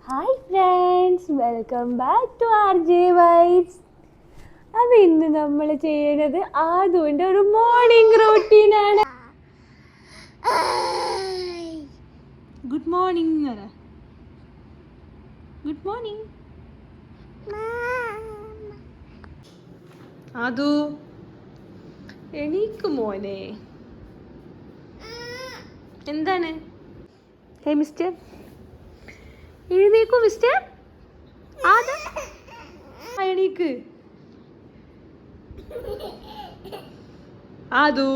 Hi friends, welcome back to RJ vibes. അപ്പോൾ ഇന്ന് നമ്മൾ ചെയ്യുന്നത് ആദുവിൻ്റെ ഒരു മോർണിംഗ് റൂട്ടീനാണ്. Good morning. Good morning Aadu, എണീക്ക് മോനെ. എന്താണ്? ഹേ മിസ്റ്റർ, എഴുന്നേക്കൂ മിസ്റ്റർ. എണീക്ക് Aadu.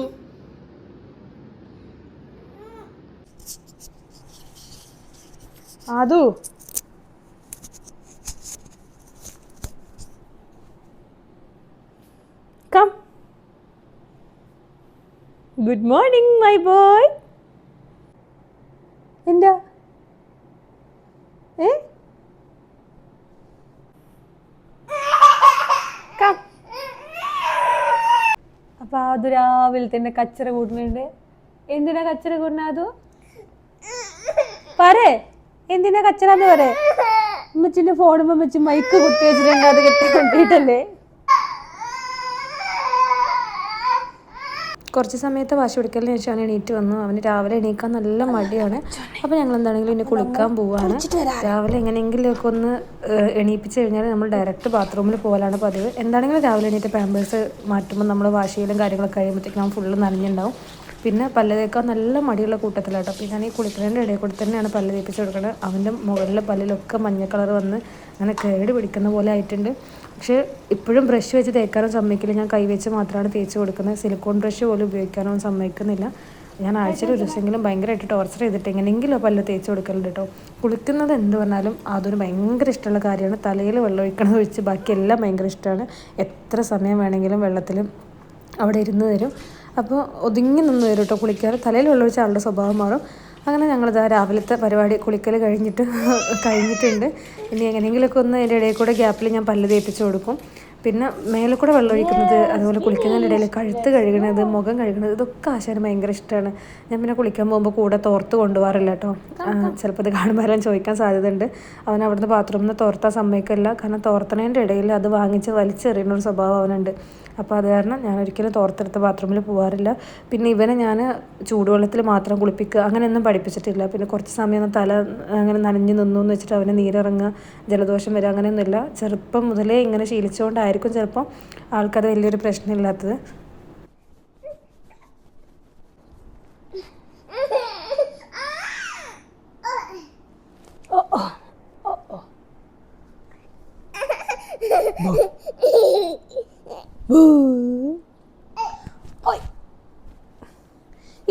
Aadu, come. Good morning my boy. എന്താ അപ്പൊ അത് രാവിലെ തന്നെ കച്ചറ കൂടുന്നുണ്ട്. എന്തിനാ കച്ചറ കൂടുന്ന? അത് പറേ, എന്തിനാ കച്ചറന്ന് പറേ. ഉമ്മച്ചിന്റെ ഫോണുമ്പോ വെച്ച് മൈക്ക് കുത്തി വെച്ചിട്ടുണ്ട്, അത് കെട്ടി കൊണ്ടിട്ടല്ലേ. കുറച്ച് സമയത്ത് വാശി പിടിക്കലിന് ശേഷമാണ് എണീറ്റ് വന്നു. അവന് രാവിലെ എണീക്കാൻ നല്ല മടിയാണ്. അപ്പോൾ ഞങ്ങൾ എന്താണെങ്കിലും ഇനി കുളിക്കാൻ പോവുകയാണ്. രാവിലെ എങ്ങനെയെങ്കിലുമൊക്കെ ഒന്ന് എണീപ്പിച്ച് കഴിഞ്ഞാൽ നമ്മൾ ഡയറക്റ്റ് ബാത്റൂമിൽ പോകലാണ് പതിവ്. എന്താണെങ്കിലും രാവിലെ എണീറ്റ് പാമ്പേഴ്സ് മാറ്റുമ്പോൾ നമ്മൾ വാശിയിലും കാര്യങ്ങളൊക്കെ കഴിയുമ്പോഴത്തേക്കും അവൻ ഫുള്ള് നനഞ്ഞുണ്ടാവും. പിന്നെ പല്ല് തേക്കാൻ നല്ല മടിയുള്ള കൂട്ടത്തിലാട്ടോ. പിന്നെ ഞാൻ ഈ കുളിക്കുന്നതിൻ്റെ ഇടയിൽ കൂടി തന്നെയാണ് പല്ല് തേപ്പിച്ച് കൊടുക്കുന്നത്. അവൻ്റെ മുകളിലെ പല്ലിലൊക്കെ മഞ്ഞ കളർ വന്ന് അങ്ങനെ കേട് പിടിക്കുന്ന പോലെ ആയിട്ടുണ്ട്. പക്ഷേ ഇപ്പോഴും ബ്രഷ് വെച്ച് തേക്കാനും സമ്മതിക്കില്ല. ഞാൻ കൈവച്ച് മാത്രമാണ് തേച്ച് കൊടുക്കുന്നത്. സിലിക്കോൺ ബ്രഷ് പോലും ഉപയോഗിക്കാനോ സമ്മതിക്കുന്നില്ല. ഞാൻ ആഴ്ചയിൽ ഒരു ദിവസമെങ്കിലും ഭയങ്കരമായിട്ട് ടോർച്ചർ ചെയ്തിട്ട് എങ്ങനെയെങ്കിലും പല്ല് തേച്ച് കൊടുക്കലുണ്ട് കേട്ടോ. കുളിക്കുന്നത് എന്ത് പറഞ്ഞാലും അതൊരു ഭയങ്കര ഇഷ്ടമുള്ള കാര്യമാണ്. തലയിൽ വെള്ളം ഒഴിക്കണത് വെച്ച് ബാക്കിയെല്ലാം ഭയങ്കര ഇഷ്ടമാണ്. എത്ര സമയം വേണമെങ്കിലും വെള്ളത്തിൽ അവിടെ ഇരുന്ന് തരും. അപ്പോൾ ഒതുങ്ങി നിന്ന് തരും കേട്ടോ കുളിക്കാറ്. തലയിൽ വെള്ളം ഒഴിച്ച ആളുടെ സ്വഭാവം മാറും. അങ്ങനെ ഞങ്ങളിതാ രാവിലത്തെ പരിപാടി കുളിക്കൽ കഴിഞ്ഞിട്ടുണ്ട്. ഇനി എങ്ങനെയെങ്കിലുമൊക്കെ ഒന്ന് അതിൻ്റെ ഇടയിൽ കൂടെ ഗ്യാപ്പിൽ ഞാൻ പല്ല് തേപ്പിച്ച് കൊടുക്കും. പിന്നെ മേലെ കൂടെ വെള്ളം ഒഴിക്കുന്നത്, അതുപോലെ കുളിക്കുന്നതിൻ്റെ ഇടയിൽ കഴുത്ത് കഴുകണത്, മുഖം കഴുകണത്, ഇതൊക്കെ ആശാന് ഭയങ്കര ഇഷ്ടമാണ്. ഞാൻ പിന്നെ കുളിക്കാൻ പോകുമ്പോൾ കൂടെ തോർത്ത് കൊണ്ടുപോകാറില്ല കേട്ടോ. ചിലപ്പോൾ ഇത് കാണുമ്പോൾ എല്ലാം ചോദിക്കാൻ സാധ്യതയുണ്ട്. അവൻ അവിടുന്ന് ബാത്റൂമിൽ നിന്ന് തോർത്താൻ സമ്മതിക്കില്ല. കാരണം തോർത്തണേൻ്റെ ഇടയിൽ അത് വാങ്ങിച്ച് വലിച്ചെറിയുന്ന ഒരു സ്വഭാവം അവനുണ്ട്. അപ്പോൾ അത് കാരണം ഞാൻ ഒരിക്കലും തോർത്തെടുത്ത് ബാത്റൂമിൽ പോകാറില്ല. പിന്നെ ഇവനെ ഞാൻ ചൂടുവെള്ളത്തിൽ മാത്രം കുളിപ്പിക്കുക അങ്ങനെയൊന്നും പഠിപ്പിച്ചിട്ടില്ല. പിന്നെ കുറച്ച് സമയം തല അങ്ങനെ നനഞ്ഞ് നിന്നു എന്ന് വെച്ചിട്ട് അവന് നീരിറങ്ങുക, ജലദോഷം വരിക അങ്ങനെയൊന്നുമില്ല. ചെറുപ്പം മുതലേ ഇങ്ങനെ ശീലിച്ചുകൊണ്ടായിരിക്കും ചിലപ്പം ആൾക്കത് വലിയൊരു പ്രശ്നമില്ലാത്തത്.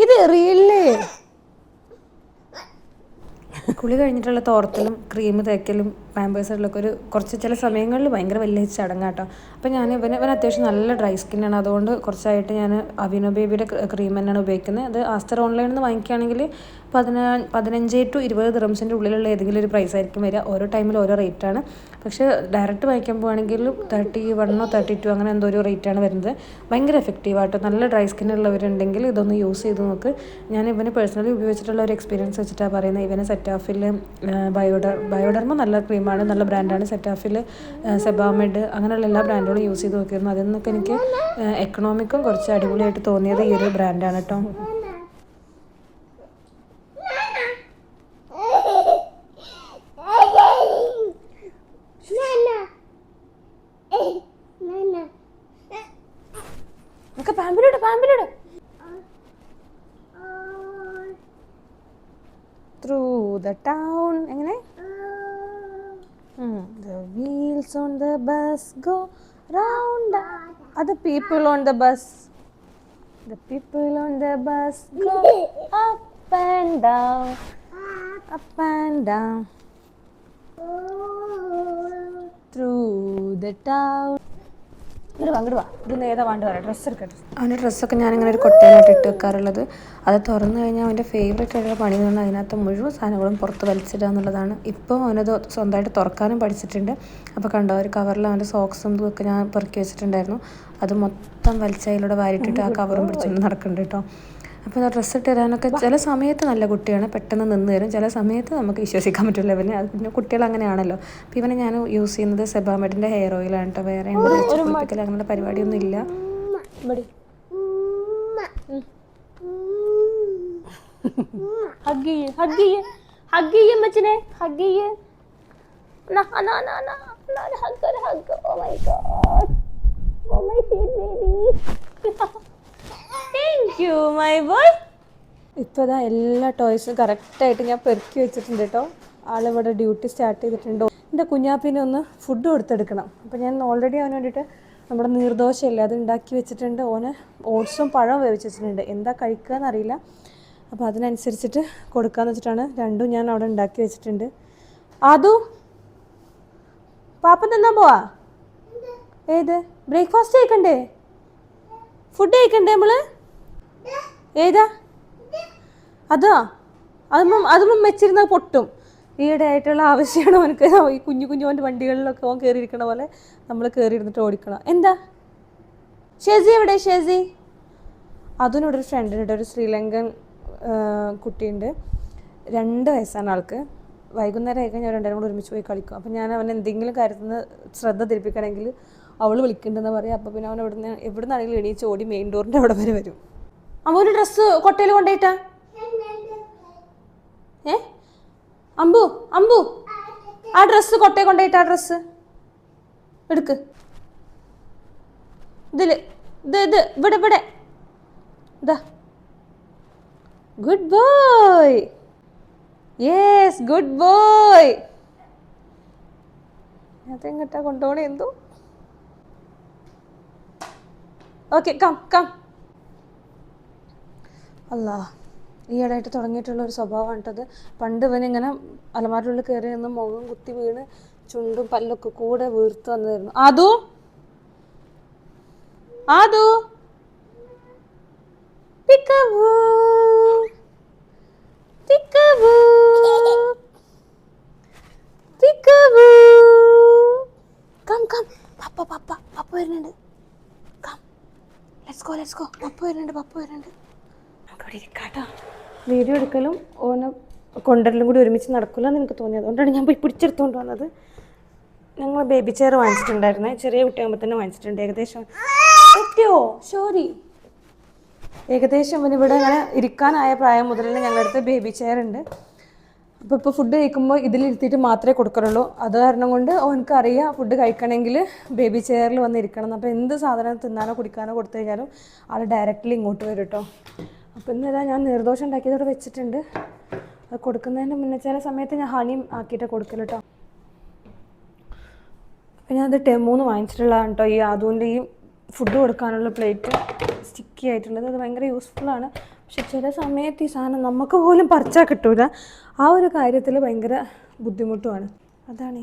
ഇത് റിയല്ലേ. കുളി കഴിഞ്ഞിട്ടുള്ള തോർത്തലും ക്രീം തേക്കലും പാമ്പേഴ്സിലൊക്കെ കുറച്ച് ചില സമയങ്ങളിൽ ഭയങ്കര വലിയ ചടങ്ങാട്ടോ. അപ്പോൾ ഇവൻ അത്യാവശ്യം നല്ല ഡ്രൈ സ്കിന്നാണ്. അതുകൊണ്ട് കുറച്ചായിട്ട് ഞാൻ അവിനോ ബേബിയുടെ ക്രീം തന്നെയാണ് ഉപയോഗിക്കുന്നത്. അത് ആസ്റ്റർ ഓൺലൈനിൽ നിന്ന് വാങ്ങിക്കുകയാണെങ്കിൽ 15 to 20 ദിറംസിൻ്റെ ഉള്ളിലുള്ള ഏതെങ്കിലും ഒരു പ്രൈസ് ആയിരിക്കും വരിക. ഓരോ ടൈമിൽ ഓരോ റേറ്റാണ്. പക്ഷേ ഡയറക്റ്റ് വാങ്ങിക്കാൻ പോകുകയാണെങ്കിൽ 31 or 32 അങ്ങനെ എന്തോ ഒരു റേറ്റാണ് വരുന്നത്. ഭയങ്കര എഫക്റ്റീവായിട്ട് നല്ല ഡ്രൈ സ്കിന്നുള്ളവരുണ്ടെങ്കിൽ ഇതൊന്ന് യൂസ് ചെയ്ത് നോക്ക്. ഞാൻ ഇവന് പേഴ്സണലി ഉപയോഗിച്ചിട്ടുള്ള ഒരു എക്സ്പീരിയൻസ് വെച്ചിട്ടാണ് പറയുന്നത്. ഇവന് സെറ്റാഫിൽ ബയോഡർമ നല്ല ക്രീമാണ്, നല്ല ബ്രാൻഡാണ്. സെറ്റാഫിൽ, സെബാമെഡ് അങ്ങനെയുള്ള എല്ലാ ബ്രാൻഡുകളും യൂസ് ചെയ്ത് നോക്കിയിരുന്നു. അതിൽ നിന്നൊക്കെ എനിക്ക് എക്കണോമിക്കും കുറച്ച് അടിപൊളിയായിട്ട് തോന്നിയത് ഈ ഒരു ബ്രാൻഡാണ് കേട്ടോ. പാമ്പിലിട് through the town. എങ്ങനെ? The wheels on the bus go round. Other people on the bus. The people on the bus go up and down, up and down, through the town. അങ്ങോട്ട് വാ. ഇത് ഏതാ വേണ്ട പറയാം. ഡ്രസ്സ് എടുക്കട്ടെ. അവൻ്റെ ഡ്രസ്സൊക്കെ ഞാനിങ്ങനെ ഒരു കൊട്ടയിലായിട്ട് ഇട്ട് വെക്കാറുള്ളത്. അത് തുറന്നു കഴിഞ്ഞാൽ അവൻ്റെ ഫേവറേറ്റ് ആയിട്ടുള്ള പണി എന്ന് പറഞ്ഞാൽ അതിനകത്ത് മുഴുവൻ സാധനങ്ങളും പുറത്ത് വലിച്ചിടുക എന്നുള്ളതാണ്. ഇപ്പോൾ അവനത് സ്വന്തമായിട്ട് തുറക്കാനും പഠിച്ചിട്ടുണ്ട്. അപ്പോൾ കണ്ടോ, ഒരു കവറിൽ അവൻ്റെ സോക്സും ഇതൊക്കെ ഞാൻ പെറുക്കി വെച്ചിട്ടുണ്ടായിരുന്നു. അത് മൊത്തം വലിച്ചതിലൂടെ വാരിട്ടിട്ട് ആ കവറും പിടിച്ചുകൊണ്ട് നടക്കുന്നുണ്ട് കേട്ടോ. അപ്പോൾ ഡ്രസ്സ് ഇട്ട് തരാനൊക്കെ ചില സമയത്ത് നല്ല കുട്ടിയാണ്, പെട്ടെന്ന് നിന്ന് തരും. ചില സമയത്ത് നമുക്ക് വിശ്വസിക്കാൻ പറ്റില്ല ഇവനെ. അത് പിന്നെ കുട്ടികൾ അങ്ങനെയാണല്ലോ. അപ്പോൾ ഇവനെ ഞാൻ യൂസ് ചെയ്യുന്നത് സെബാമെഡിൻ്റെ ഹെയർ ഓയിലാണ് കേട്ടോ. വേറെ കുളിപ്പിക്കൽ അങ്ങനെയുള്ള പരിപാടിയൊന്നും ഇല്ല. ഇപ്പോൾ ഇതാ എല്ലാ ടോയ്സും കറക്റ്റായിട്ട് ഞാൻ പെറുക്കി വെച്ചിട്ടുണ്ട് കേട്ടോ. ആളിവിടെ ഡ്യൂട്ടി സ്റ്റാർട്ട് ചെയ്തിട്ടുണ്ടോ. എൻ്റെ കുഞ്ഞാപ്പിനെ ഒന്ന് ഫുഡ് കൊടുത്തെടുക്കണം. അപ്പോൾ ഞാൻ ഓൾറെഡി അവന് വേണ്ടിയിട്ട് നമ്മുടെ നീർദോശയല്ലേ അത് ഉണ്ടാക്കി വെച്ചിട്ടുണ്ട്. ഓന് ഓട്സും പഴവും വേവിച്ച് വെച്ചിട്ടുണ്ട്. എന്താ കഴിക്കുക എന്നറിയില്ല. അപ്പോൾ അതിനനുസരിച്ചിട്ട് കൊടുക്കാമെന്ന് വെച്ചിട്ടാണ് രണ്ടും ഞാൻ അവിടെ ഉണ്ടാക്കി വെച്ചിട്ടുണ്ട്. ആദു പാപ്പ തന്നാ പോവാ? ഏത് ബ്രേക്ക്ഫാസ്റ്റ് കഴിക്കണ്ടേ? ഫുഡ് കഴിക്കണ്ടേ നമ്മൾ? ഏതാ അതൊന്നും വെച്ചിരുന്നാൽ പൊട്ടും. ഈയിടെ ആയിട്ടുള്ള ആവശ്യമാണ് അവനക്ക്. ഈ കുഞ്ഞു അവൻ്റെ വണ്ടികളിലൊക്കെ അവൻ കയറിയിരിക്കണ പോലെ നമ്മൾ കയറിയിരുന്നിട്ട് ഓടിക്കണം. എന്താ ഷെസി എവിടെ? ഷെസി അതിനോട് ഒരു ഫ്രണ്ടിനുണ്ട്, ഒരു ശ്രീലങ്കൻ കുട്ടിയുണ്ട്. 2 വയസ്സാണ് ആൾക്ക്. വൈകുന്നേരം ആയി കഴിഞ്ഞാൽ രണ്ടുപേരും കൂടെ ഒരുമിച്ച് പോയി കളിക്കും. അപ്പോൾ ഞാൻ അവൻ എന്തെങ്കിലും കാര്യത്തിൽ നിന്ന് ശ്രദ്ധ തിരിപ്പിക്കണമെങ്കിൽ അവൾ വിളിക്കുന്നുണ്ടെന്ന് പറയാം. അപ്പോൾ പിന്നെ അവൻ എവിടെ നിന്നാണെങ്കിലും എണീച്ച് ഓടി മെയിൻ ഡോറിൻ്റെ അവിടെ വരെ വരും. അമ്മൊരു ഡ്രസ്സ് കൊട്ടയിൽ കൊണ്ടുപോയിട്ടാ? അമ്പു ആ ഡ്രസ്സ് കൊട്ടയിൽ കൊണ്ടുപോയിട്ടാ? ആ ഡ്രസ്സ് എടുക്ക്. ഇവിടെ ഇതാ. Good boy. Yes good boy. അതെങ്ങട്ടാ കൊണ്ടുപോകണേ എന്തോ. Okay come. അല്ലാ, ഈയിടെയായിട്ട് തുടങ്ങിയിട്ടുള്ളൊരു സ്വഭാവമാണ് കേട്ടത്. പണ്ട് ഇവനിങ്ങനെ അലമാരിനുള്ളിൽ കയറി നിന്ന് മുഖം കുത്തി വീണ് ചുണ്ടും പല്ലൊക്കെ കൂടെ വീർത്ത് വന്നതായിരുന്നു. ആദു പിക്കവൂ കം പപ്പ വരുന്നുണ്ട്. ലെറ്റ്സ് ഗോ പപ്പ വരുന്നുണ്ട്. വീഡിയോ എടുക്കലും ഓനെ കൊണ്ടുവരലും കൂടി ഒരുമിച്ച് നടക്കില്ല എന്ന് എനിക്ക് തോന്നി. അതുകൊണ്ടാണ് ഞാൻ പോയി പിടിച്ചെടുത്തുകൊണ്ട് വന്നത്. ഞങ്ങൾ ബേബി ചെയർ വാങ്ങിച്ചിട്ടുണ്ടായിരുന്നേ. ചെറിയ കുട്ടിയാകുമ്പോൾ തന്നെ വാങ്ങിച്ചിട്ടുണ്ട്. ഏകദേശം ഇവിടെ അങ്ങനെ ഇരിക്കാനായ പ്രായം മുതൽ തന്നെ ഞങ്ങളുടെ അടുത്ത് ബേബി ചെയർ ഉണ്ട്. അപ്പോൾ ഫുഡ് കഴിക്കുമ്പോൾ ഇതിലിരുത്തിയിട്ട് മാത്രമേ കൊടുക്കാറുള്ളൂ. അത് കാരണം കൊണ്ട് ഓനക്ക് അറിയാം ഫുഡ് കഴിക്കണമെങ്കിൽ ബേബി ചെയറിൽ വന്നിരിക്കണം. അപ്പോൾ എന്ത് സാധനം തിന്നാനോ കുടിക്കാനോ കൊടുത്തു കഴിഞ്ഞാലും ആൾ ഡയറക്റ്റ്ലി ഇങ്ങോട്ട് വരും കേട്ടോ. അപ്പോൾ ഇന്നേതാ ഞാൻ നീർദോശ ഉണ്ടാക്കിയതോടെ വെച്ചിട്ടുണ്ട്. അത് കൊടുക്കുന്നതിന് മുന്നേ ചില സമയത്ത് ഞാൻ ഹണിയും ആക്കിയിട്ട് കൊടുക്കൽ കേട്ടോ. അപ്പോൾ ഞാനത് 3 വാങ്ങിച്ചിട്ടുള്ളതാണ് കേട്ടോ. ഈ ആദുവിൻ്റെ ഈ ഫുഡ് കൊടുക്കാനുള്ള പ്ലേറ്റ് സ്റ്റിക്കി ആയിട്ടുള്ളത്. അത് ഭയങ്കര യൂസ്ഫുള്ളാണ്. പക്ഷെ ചില സമയത്ത് ഈ സാധനം നമുക്ക് പോലും പറിച്ചാൽ കിട്ടൂല. ആ ഒരു കാര്യത്തിൽ ഭയങ്കര ബുദ്ധിമുട്ടുമാണ്. അതാണ്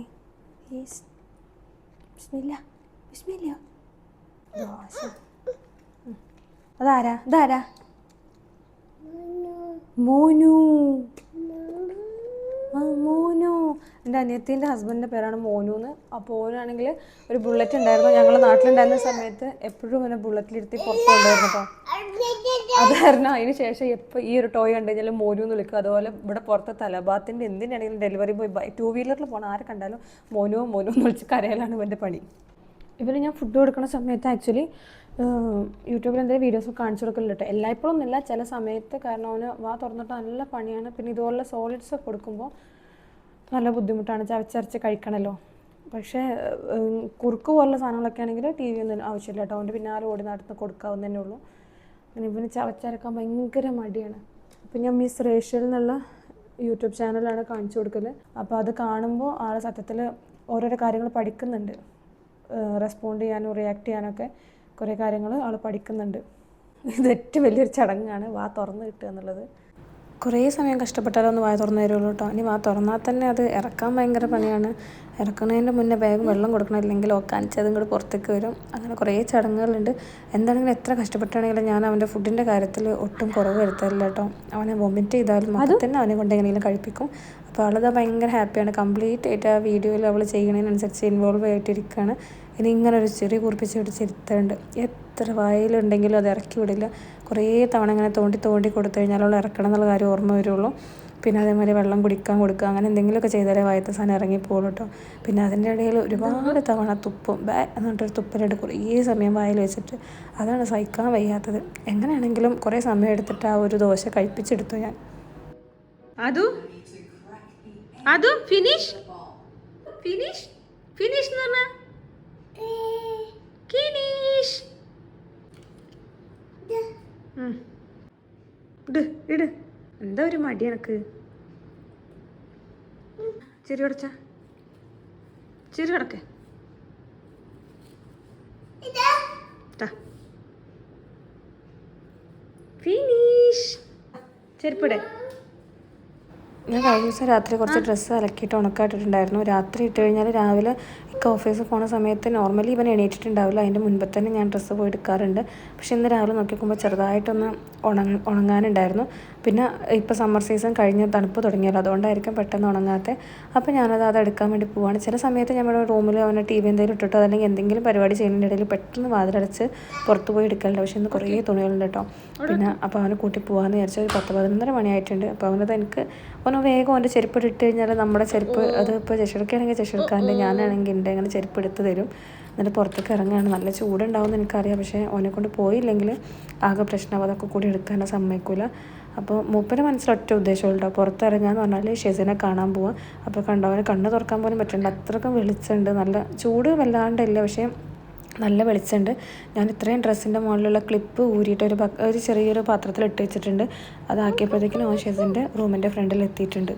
ഇതാരാ മോനു. എൻ്റെ അനിയത്തിൻ്റെ ഹസ്ബൻഡിൻ്റെ പേരാണ് മോനു എന്ന്. അപ്പോൾ ഓനാണെങ്കിൽ ഒരു ബുള്ളറ്റ് ഉണ്ടായിരുന്നു. ഞങ്ങളുടെ നാട്ടിലുണ്ടായിരുന്ന സമയത്ത് എപ്പോഴും ഇങ്ങനെ ബുള്ളറ്റിലിരുത്തി പുറത്ത് കൊണ്ടുവരുന്നു കേട്ടോ. അത് കാരണം അതിന് ശേഷം എപ്പോൾ ഈ ഒരു ടോയ് കണ്ടു കഴിഞ്ഞാൽ മോനു എന്ന് വിളിക്കും. അതുപോലെ ഇവിടെ പുറത്തെ തലഭാത്തിൻ്റെ എന്തിനാണെങ്കിലും ഡെലിവറി ബോയ് 2 വീലറിൽ പോകണം ആരെ കണ്ടാലും മോനു എന്ന് വിളിച്ച് കരയലാണ് ഇവൻ്റെ പണി. ഇവന് ഞാൻ ഫുഡ് കൊടുക്കുന്ന സമയത്ത് ആക്ച്വലി യൂട്യൂബിൽ എന്തെങ്കിലും വീഡിയോസ് കാണിച്ചു കൊടുക്കലുണ്ട് കേട്ടോ. എല്ലായ്പ്പോഴും ഒന്നുമില്ല, ചില സമയത്ത്. കാരണം അവന് വാ തുറന്നിട്ട് നല്ല പണിയാണ്. പിന്നെ ഇതുപോലുള്ള സോളിഡ്സ് ഒക്കെ കൊടുക്കുമ്പോൾ നല്ല ബുദ്ധിമുട്ടാണ്, ചവച്ചരച്ച് കഴിക്കണമല്ലോ. പക്ഷേ കുറുക്ക് പോലുള്ള സാധനങ്ങളൊക്കെ ആണെങ്കിൽ TV ഒന്നും ആവശ്യമില്ല കേട്ടോ. അവൻ്റെ പിന്നാലെ ഓടി നടന്ന് കൊടുക്കാവുന്നതന്നെ ഉള്ളൂ. പിന്നെ ഇവന് ചവച്ചരക്കാൻ ഭയങ്കര മടിയാണ്. അപ്പം ഞാൻ മിസ് റേഷ്യൽ എന്നുള്ള യൂട്യൂബ് ചാനലാണ് കാണിച്ചു കൊടുക്കൽ. അപ്പോൾ അത് കാണുമ്പോൾ ആൾ സത്യത്തിൽ ഓരോരോ കാര്യങ്ങൾ പഠിക്കുന്നുണ്ട്. റെസ്പോണ്ട് ചെയ്യാനും റിയാക്ട് ചെയ്യാനൊക്കെ കുറേ കാര്യങ്ങൾ ആൾ പഠിക്കുന്നുണ്ട്. ഇത് ഏറ്റവും വലിയൊരു ചടങ്ങാണ് വാ തുറന്ന് കിട്ടുക എന്നുള്ളത്. കുറേ സമയം കഷ്ടപ്പെട്ടാലോ ഒന്ന് വായ തുറന്ന് തരുള്ളൂ കേട്ടോ. ഇനി വാ തുറന്നാൽ തന്നെ അത് ഇറക്കാൻ ഭയങ്കര പണിയാണ്. ഇറക്കുന്നതിൻ്റെ മുന്നേ വേഗം വെള്ളം കൊടുക്കണം, ഇല്ലെങ്കിൽ ഒക്കാനിച്ചതും കൂടി പുറത്തേക്ക് വരും. അങ്ങനെ കുറേ ചടങ്ങുകളുണ്ട്. എന്താണെങ്കിലും എത്ര കഷ്ടപ്പെട്ടാണെങ്കിലും ഞാൻ അവൻ്റെ ഫുഡിൻ്റെ കാര്യത്തിൽ ഒട്ടും കുറവ് വരുത്തരില്ല കേട്ടോ. അവനെ വൊമിറ്റ് ചെയ്താലും അത് തന്നെ അവനെ കൊണ്ട് എങ്ങനെയെങ്കിലും കഴിപ്പിക്കും. അപ്പോൾ അവളത് ഭയങ്കര ഹാപ്പിയാണ്. കംപ്ലീറ്റ് ആയിട്ട് ആ വീഡിയോയിൽ അവൾ ചെയ്യുന്നതിനനുസരിച്ച് ഇൻവോൾവ് ആയിട്ടിരിക്കുകയാണ്. ഇനി ഇങ്ങനെ ഒരു ചെറിയ കുറിപ്പിച്ച് ചിരുത്തുണ്ട്. എത്ര വായിലുണ്ടെങ്കിലും അത് ഇറക്കി വിടില്ല. കുറേ തവണ ഇങ്ങനെ തോണ്ടി തോണ്ടി കൊടുത്തു കഴിഞ്ഞാൽ അവൾ ഇറക്കണം എന്നുള്ള കാര്യം ഓർമ്മ വരുള്ളൂ. പിന്നെ അതേമാതിരി വെള്ളം കുടിക്കാൻ കൊടുക്കുക, അങ്ങനെ എന്തെങ്കിലുമൊക്കെ ചെയ്താലേ വയറ്റ സാധനം ഇറങ്ങിപ്പോളൂ കേട്ടോ. പിന്നെ അതിൻ്റെ ഇടയിൽ ഒരുപാട് തവണ തുപ്പും, എന്നിട്ടൊരു തുപ്പലിട്ട് കുറേ സമയം വായിൽ വെച്ചിട്ട്, അതാണ് സഹിക്കാൻ വയ്യാത്തത്. എങ്ങനെയാണെങ്കിലും കുറേ സമയം എടുത്തിട്ട് ആ ഒരു ദോശ കഴിപ്പിച്ചെടുത്തു ഞാൻ. അത് ഫിനിഷ് ഫിനിഷ് ഫിനിഷ് എന്ന് പറഞ്ഞാ ഫിനിഷ്. ഇട് എന്താ ഒരു മടി എനക്ക്. ചിരി അടച്ച ചിരി അടക്കേ ഫിനിഷ്. ചെരുപ്പിടെ. ഞാൻ കഴിഞ്ഞ ദിവസം രാത്രി കുറച്ച് ഡ്രസ്സ് അലക്കിയിട്ട് ഉണക്കായിട്ടിട്ടുണ്ടായിരുന്നു. രാത്രി ഇട്ട് കഴിഞ്ഞാൽ രാവിലെ ഇക്ക ഓഫീസിൽ പോകുന്ന സമയത്ത് നോർമലി ഇവൻ എണീറ്റിട്ടുണ്ടാവില്ല. അതിൻ്റെ മുൻപ് തന്നെ ഞാൻ ഡ്രസ്സ് പോയി എടുക്കാറുണ്ട്. പക്ഷെ ഇന്ന് രാവിലെ നോക്കിക്കുമ്പോൾ ചെറുതായിട്ടൊന്ന് ഉണങ്ങാനുണ്ടായിരുന്നു. പിന്നെ ഇപ്പോൾ സമ്മർ സീസൺ കഴിഞ്ഞ് തണുപ്പ് തുടങ്ങിയല്ലോ, അതുകൊണ്ടായിരിക്കും പെട്ടെന്ന് ഉണങ്ങാത്തത്. അപ്പോൾ അത് എടുക്കാൻ വേണ്ടി പോവാണ്. ചില സമയത്ത് നമ്മുടെ റൂമിൽ അവനെ ടി വി എന്തെങ്കിലും ഇട്ടിട്ടോ അല്ലെങ്കിൽ എന്തെങ്കിലും പരിപാടി ചെയ്യുന്നതിൻ്റെ ഇടയിൽ പെട്ടെന്ന് വാതിലടച്ച് പുറത്ത് പോയി എടുക്കലുണ്ട്. പക്ഷെ ഇന്ന് കുറേ തുണികളുണ്ട് കേട്ടോ. പിന്നെ അപ്പോൾ അവനെ കൂട്ടി പോകാമെന്ന് വിചാരിച്ചാൽ ഒരു 10-11 മണിയായിട്ടുണ്ട്. അപ്പോൾ അവന് വേഗം അവൻ്റെ ചെരുപ്പ് ഇട്ട് കഴിഞ്ഞാൽ നമ്മുടെ ചെരുപ്പ് അത് ഇപ്പോൾ ചെഷെടുക്കുകയാണെങ്കിൽ ചെഷെടുക്കാണ്ട്, ഞാനാണെങ്കിൽ ഉണ്ട് അങ്ങനെ ചെരുപ്പ് എടുത്ത് തരും. എന്നിട്ട് പുറത്തേക്ക് ഇറങ്ങുകയാണ്. നല്ല ചൂടുണ്ടാവുമെന്ന് എനിക്കറിയാം, പക്ഷേ അവനെ കൊണ്ട് പോയില്ലെങ്കിൽ ആകെ പ്രശ്നമാവും. അതൊക്കെ കൂടി എടുക്കാൻ സമ്മതിക്കില്ല. അപ്പോൾ മൂപ്പൻ്റെ മനസ്സിലൊറ്റ ഉദ്ദേശമുണ്ടോ, പുറത്തിറങ്ങാന്ന് പറഞ്ഞാൽ ഷെസിനെ കാണാൻ പോവാം. അപ്പോൾ കണ്ടവന് കണ്ണ് തുറക്കാൻ പോലും പറ്റുന്നുണ്ട്, അത്രയ്ക്കും വെളിച്ചമുണ്ട്. നല്ല ചൂട് വല്ലാണ്ടില്ല, പക്ഷേ നല്ല വെളിച്ചമുണ്ട്. ഞാൻ ഇത്രയും ഡ്രസ്സിൻ്റെ മുകളിലുള്ള ക്ലിപ്പ് ഊരിയിട്ട് ഒരു ചെറിയൊരു പാത്രത്തിൽ ഇട്ട് വെച്ചിട്ടുണ്ട്. അതാക്കിയപ്പോഴത്തേക്കിനും അവൻ ഷെസിൻ്റെ റൂമിൻ്റെ ഫ്രണ്ടിൽ എത്തിയിട്ടുണ്ട്.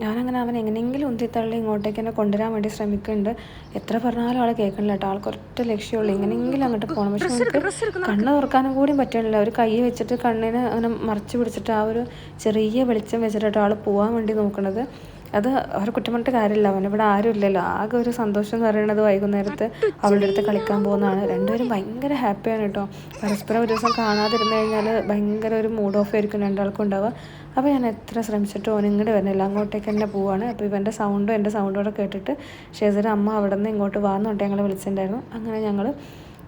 ഞാനങ്ങനെ അവൻ എങ്ങനെയെങ്കിലും ഉന്തിത്തള്ളി ഇങ്ങോട്ടേക്ക് എന്നെ കൊണ്ടുവരാൻ വേണ്ടി ശ്രമിക്കുന്നുണ്ട്. എത്ര പറഞ്ഞാലും ആൾ കേൾക്കണില്ല കേട്ടോ. ആൾക്ക് ഒറ്റ ലക്ഷ്യമുള്ളൂ, എങ്ങനെയെങ്കിലും അങ്ങോട്ട് പോകണം. പക്ഷെ നമുക്ക് കണ്ണ് തുറക്കാനും കൂടി പറ്റണില്ല. ഒരു കൈ വെച്ചിട്ട് കണ്ണിന് അങ്ങനെ മറച്ച് പിടിച്ചിട്ട് ആ ഒരു ചെറിയ വെളിച്ചം വെച്ചിട്ടോ ആൾ പോകാൻ വേണ്ടി നോക്കണത്. അത് അവരെ കുറ്റം പറഞ്ഞിട്ട് കാര്യമില്ല, അവനിവിടെ ആരും ഇല്ലല്ലോ. ആകെ ഒരു സന്തോഷം എന്ന് പറയുന്നത് വൈകുന്നേരത്ത് അവളുടെ അടുത്ത് കളിക്കാൻ പോകുന്നതാണ്. രണ്ടുപേരും ഭയങ്കര ഹാപ്പിയാണ് കേട്ടോ. പരസ്പരം ഒരു ദിവസം കാണാതിരുന്നു കഴിഞ്ഞാൽ ഭയങ്കര ഒരു മൂഡ് ഓഫ് ആയിരിക്കും രണ്ടാൾക്കും ഉണ്ടാവുക. അപ്പോൾ ഞാൻ എത്ര ശ്രമിച്ചിട്ടും ഓൻ ഇങ്ങോട്ട് വരുന്നില്ല, അങ്ങോട്ടേക്ക് തന്നെ പോവാണ്. അപ്പോൾ ഇവൻ്റെ സൗണ്ടും എൻ്റെ സൗണ്ടും കൂടെ കേട്ടിട്ട് ഷെസിൻ്റെ അമ്മ അവിടെ നിന്ന് ഇങ്ങോട്ട് വാന്നുകൊണ്ട് ഞങ്ങൾ വിളിച്ചിട്ടുണ്ടായിരുന്നു. അങ്ങനെ ഞങ്ങൾ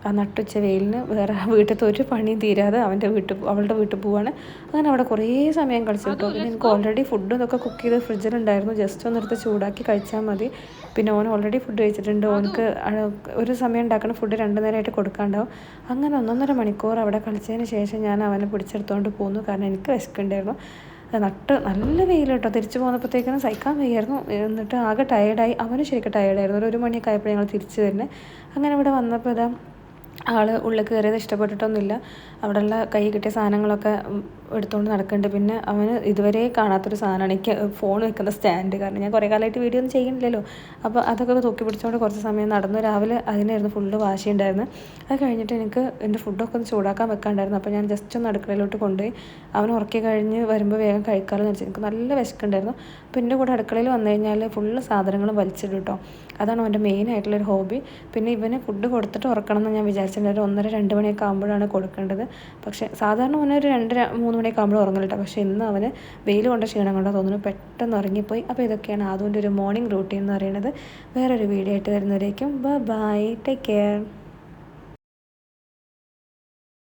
ആ നട്ടുച്ച വെയിലിന് വേറെ വീട്ടിലത്തെ ഒരു പണിയും തീരാതെ അവളുടെ വീട്ടിൽ പോവാണ്. അങ്ങനെ അവിടെ കുറേ സമയം കളിച്ചു കേട്ടോ. പിന്നെ എനിക്ക് ഓൾറെഡി ഫുഡ് ഇതൊക്കെ കുക്ക് ചെയ്ത് ഫ്രിഡ്ജിലുണ്ടായിരുന്നു, ജസ്റ്റ് ഒന്നെടുത്ത് ചൂടാക്കി കഴിച്ചാൽ മതി. പിന്നെ ഓൻ ഓൾറെഡി ഫുഡ് കഴിച്ചിട്ടുണ്ട്. ഓനക്ക് ഒരു സമയം ഉണ്ടാക്കുന്ന ഫുഡ് 2 നേരമായിട്ട് കൊടുക്കാണ്ടാവും. അങ്ങനെ 1.5 മണിക്കൂർ അവിടെ കളിച്ചതിന് ശേഷം ഞാൻ അവനെ പിടിച്ചെടുത്തുകൊണ്ട് പോന്നു, കാരണം എനിക്ക് വിശക്കുണ്ടായിരുന്നു. നല്ല വെയിൽ കേട്ടോ. തിരിച്ചു പോകുന്നപ്പോഴത്തേക്കും സഹിക്കാൻ വയ്യായിരുന്നു. എന്നിട്ട് ആകെ ടയേർഡായി. അവന് ശരിക്കും ടയേർഡായിരുന്നു. 1 മണിയൊക്കെ ആയപ്പോൾ ഞങ്ങൾ തിരിച്ചു വരുന്നത്. അങ്ങനെ ഇവിടെ വന്നപ്പോൾ ഇതാ ആൾ ഉള്ളിൽ കയറിയത് ഇഷ്ടപ്പെട്ടിട്ടൊന്നുമില്ല. അവിടെയുള്ള കൈ കിട്ടിയ സാധനങ്ങളൊക്കെ എടുത്തുകൊണ്ട് നടക്കുന്നുണ്ട്. പിന്നെ അവന് ഇതുവരെ കാണാത്തൊരു സാധനമാണ് എനിക്ക് ഫോൺ വെക്കുന്ന സ്റ്റാൻഡ്. കാരണം ഞാൻ കുറേ കാലമായിട്ട് വീഡിയോ ഒന്നും ചെയ്യുന്നില്ലല്ലോ. അപ്പോൾ അതൊക്കെ തൂക്കി പിടിച്ചുകൊണ്ട് കുറച്ച് സമയം നടന്നു. രാവിലെ അതിനായിരുന്നു ഫുള്ള് വാശിയുണ്ടായിരുന്നു. അത് കഴിഞ്ഞിട്ട് എനിക്ക് എൻ്റെ ഫുഡൊക്കെ ഒന്ന് ചൂടാക്കാൻ വെക്കാണ്ടായിരുന്നു. അപ്പോൾ ഞാൻ ജസ്റ്റ് ഒന്ന് അടുക്കളയിലോട്ട് കൊണ്ടുപോയി അവൻ ഉറക്കി കഴിഞ്ഞ് വരുമ്പോൾ വേഗം കഴിക്കാമെന്ന് വെച്ചാൽ എനിക്ക് നല്ല വിശക്കുണ്ടായിരുന്നു. അപ്പോൾ എൻ്റെ കൂടെ അടുക്കളയിൽ വന്നു കഴിഞ്ഞാൽ ഫുള്ള് സാധനങ്ങളും വലിച്ചിടും കേട്ടോ. അതാണ് അവൻ്റെ മെയിൻ ആയിട്ടുള്ളൊരു ഹോബി. പിന്നെ ഇവന് ഫുഡ് കൊടുത്തിട്ട് ഉറക്കണം എന്ന് ഞാൻ വിചാരിച്ചിട്ടുണ്ട്. 1:30-2 മണിയൊക്കെ ആകുമ്പോഴാണ് കൊടുക്കേണ്ടത്. പക്ഷേ സാധാരണ അവന് ഒരു 2-3 മണിയൊക്കെ ആകുമ്പോൾ ഉറങ്ങില്ല. പക്ഷേ ഇന്ന് അവന് വെയിൽ കൊണ്ട് ക്ഷീണം കൊണ്ടോ തോന്നുന്നു പെട്ടെന്ന് ഉറങ്ങിപ്പോയി. അപ്പോൾ ഇതൊക്കെയാണ് അതുകൊണ്ട് ഒരു മോർണിംഗ് റൂട്ടീൻ എന്ന് പറയുന്നത്. വേറൊരു വീഡിയോ ആയിട്ട് വരുന്നവരേക്കും ബൈ, ടേക്ക് കെയർ.